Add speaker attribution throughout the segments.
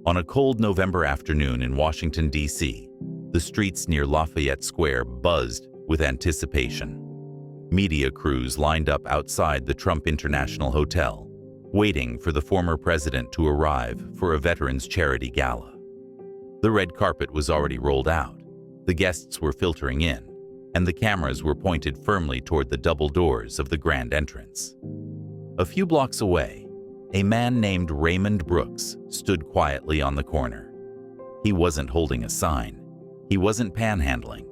Speaker 1: On a cold November afternoon in Washington, D.C., the streets near Lafayette Square buzzed with anticipation. Media crews lined up outside the Trump International Hotel, waiting for the former president to arrive for a veterans charity gala. The red carpet was already rolled out, the guests were filtering in, and the cameras were pointed firmly toward the double doors of the grand entrance. A few blocks away, a man named Raymond Brooks stood quietly on the corner. He wasn't holding a sign. He wasn't panhandling.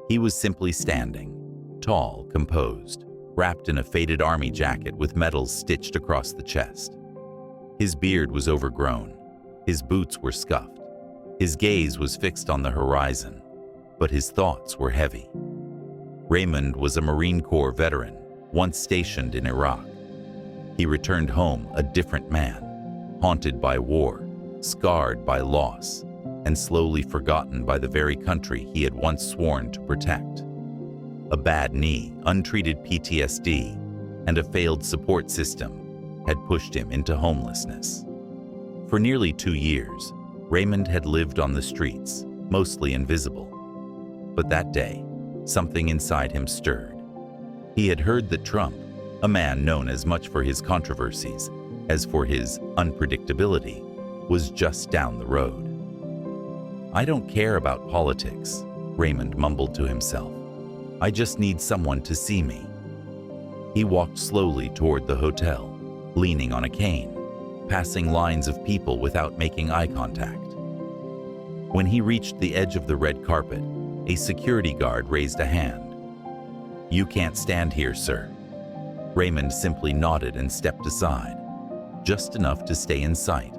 Speaker 1: He was simply standing, tall, composed, wrapped in a faded army jacket with medals stitched across the chest. His beard was overgrown. His boots were scuffed. His gaze was fixed on the horizon, but his thoughts were heavy. Raymond was a Marine Corps veteran, once stationed in Iraq. He returned home a different man, haunted by war, scarred by loss, and slowly forgotten by the very country he had once sworn to protect. A bad knee, untreated PTSD, and a failed support system had pushed him into homelessness. For nearly 2 years, Raymond had lived on the streets, mostly invisible. But that day, something inside him stirred. He had heard that Trump, a man known as much for his controversies as for his unpredictability, was just down the road. "I don't care about politics," Raymond mumbled to himself. "I just need someone to see me." He walked slowly toward the hotel, leaning on a cane, passing lines of people without making eye contact. When he reached the edge of the red carpet, a security guard raised a hand. "You can't stand here, sir." Raymond simply nodded and stepped aside, just enough to stay in sight,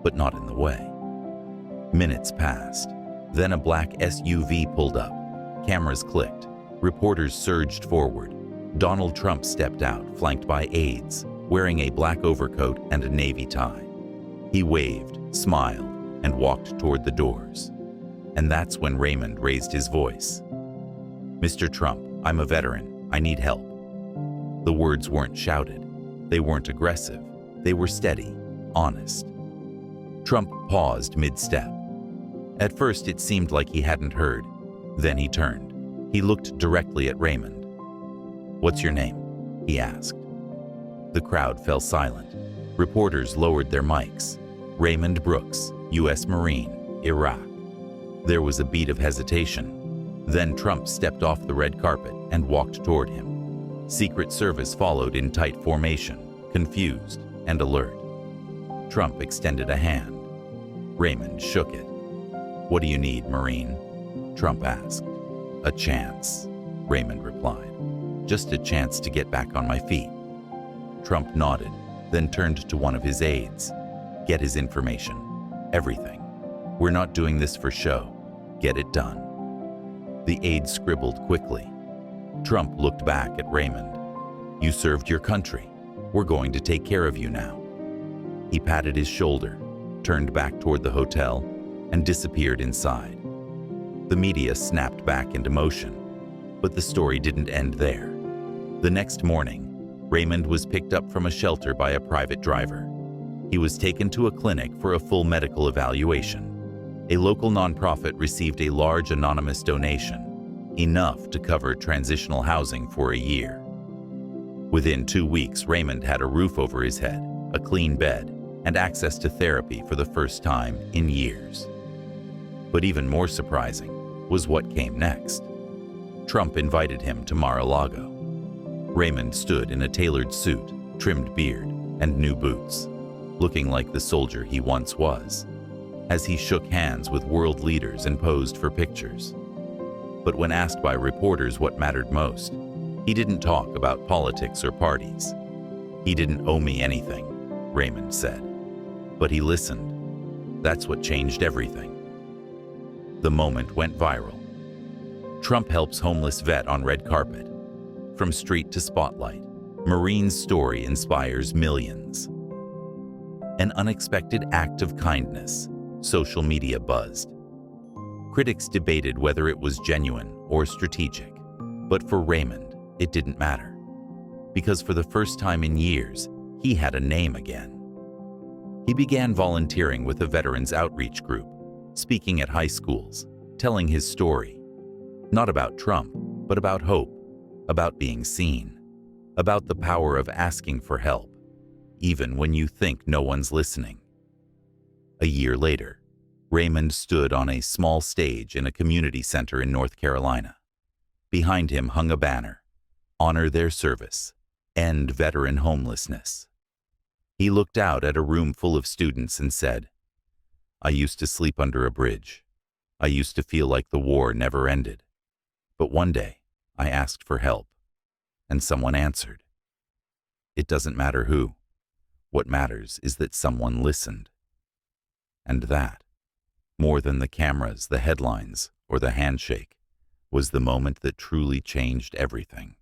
Speaker 1: but not in the way. Minutes passed. Then a black SUV pulled up. Cameras clicked. Reporters surged forward. Donald Trump stepped out, flanked by aides, wearing a black overcoat and a navy tie. He waved, smiled, and walked toward the doors. And that's when Raymond raised his voice. "Mr. Trump, I'm a veteran. I need help." The words weren't shouted. They weren't aggressive. They were steady, honest. Trump paused mid-step. At first, it seemed like he hadn't heard. Then he turned. He looked directly at Raymond. "What's your name?" he asked. The crowd fell silent. Reporters lowered their mics. "Raymond Brooks, U.S. Marine, Iraq." There was a beat of hesitation. Then Trump stepped off the red carpet and walked toward him. Secret Service followed in tight formation, confused and alert. Trump extended a hand. Raymond shook it. "What do you need, Marine?" Trump asked. "A chance," Raymond replied. "Just a chance to get back on my feet." Trump nodded, then turned to one of his aides. "Get his information. Everything. We're not doing this for show. Get it done." The aide scribbled quickly. Trump looked back at Raymond. "You served your country. We're going to take care of you now." He patted his shoulder, turned back toward the hotel, and disappeared inside. The media snapped back into motion, but the story didn't end there. The next morning, Raymond was picked up from a shelter by a private driver. He was taken to a clinic for a full medical evaluation. A local nonprofit received a large anonymous donation, enough to cover transitional housing for a year. Within 2 weeks, Raymond had a roof over his head, a clean bed, and access to therapy for the first time in years. But even more surprising was what came next. Trump invited him to Mar-a-Lago. Raymond stood in a tailored suit, trimmed beard, and new boots, looking like the soldier he once was, as he shook hands with world leaders and posed for pictures. But when asked by reporters what mattered most, he didn't talk about politics or parties. "He didn't owe me anything," Raymond said. But he listened. That's what changed everything. The moment went viral. Trump helps homeless vet on red carpet. From street to spotlight, Marine's story inspires millions. An unexpected act of kindness, social media buzzed. Critics debated whether it was genuine or strategic, but for Raymond, it didn't matter. Because for the first time in years, he had a name again. He began volunteering with a veterans outreach group, speaking at high schools, telling his story. Not about Trump, but about hope, about being seen, about the power of asking for help, even when you think no one's listening. A year later, Raymond stood on a small stage in a community center in North Carolina. Behind him hung a banner, "Honor their service, end veteran homelessness." He looked out at a room full of students and said, "I used to sleep under a bridge. I used to feel like the war never ended. But one day, I asked for help, and someone answered. It doesn't matter who. What matters is that someone listened." And that, more than the cameras, the headlines, or the handshake, was the moment that truly changed everything.